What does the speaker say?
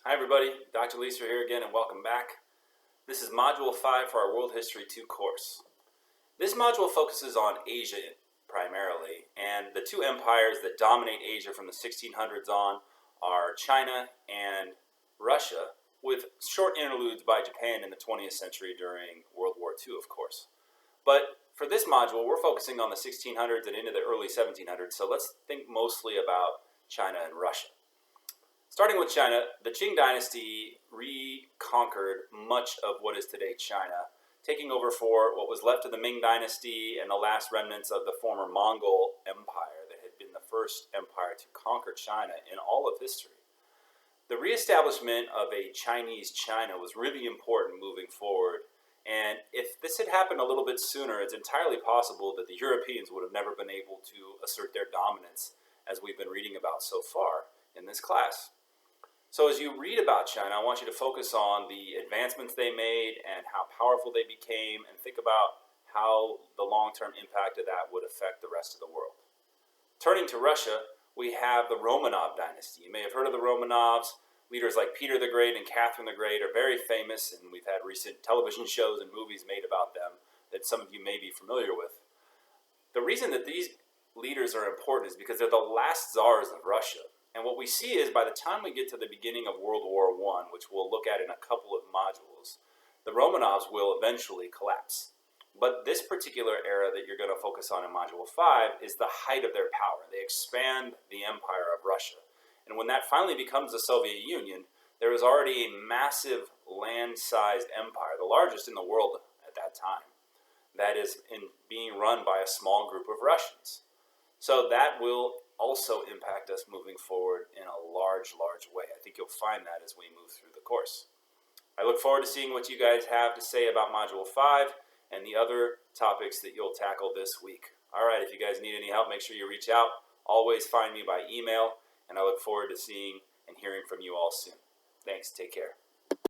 Hi everybody, Dr. Leeser here again and welcome back. This is Module 5 for our World History 2 course. This module focuses on Asia primarily, and the two empires that dominate Asia from the 1600s on are China and Russia, with short interludes by Japan in the 20th century during World War II, of course. But for this module, we're focusing on the 1600s and into the early 1700s, so let's think mostly about China and Russia. Starting with China, the Qing dynasty reconquered much of what is today China, taking over for what was left of the Ming dynasty and the last remnants of the former Mongol Empire that had been the first empire to conquer China in all of history. The reestablishment of a Chinese China was really important moving forward, and if this had happened a little bit sooner, it's entirely possible that the Europeans would have never been able to assert their dominance, as we've been reading about so far in this class. So as you read about China, I want you to focus on the advancements they made and how powerful they became, and think about how the long-term impact of that would affect the rest of the world. Turning to Russia, we have the Romanov dynasty. You may have heard of the Romanovs. Leaders like Peter the Great and Catherine the Great are very famous, and we've had recent television shows and movies made about them that some of you may be familiar with. The reason that these leaders are important is because they're the last czars of Russia. And what we see is by the time we get to the beginning of World War I, which we'll look at in a couple of modules, the Romanovs will eventually collapse. But this particular era that you're going to focus on in Module 5 is the height of their power. They expand the empire of Russia. And when that finally becomes the Soviet Union, there is already a massive land-sized empire, the largest in the world at that time, that is being run by a small group of Russians. So that will also impact us moving forward in a large way. I think you'll find that as we move through the course. I look forward to seeing what you guys have to say about Module 5 and the other topics that you'll tackle this week. Alright, if you guys need any help, make sure you reach out. Always find me by email, and I look forward to seeing and hearing from you all soon. Thanks, take care.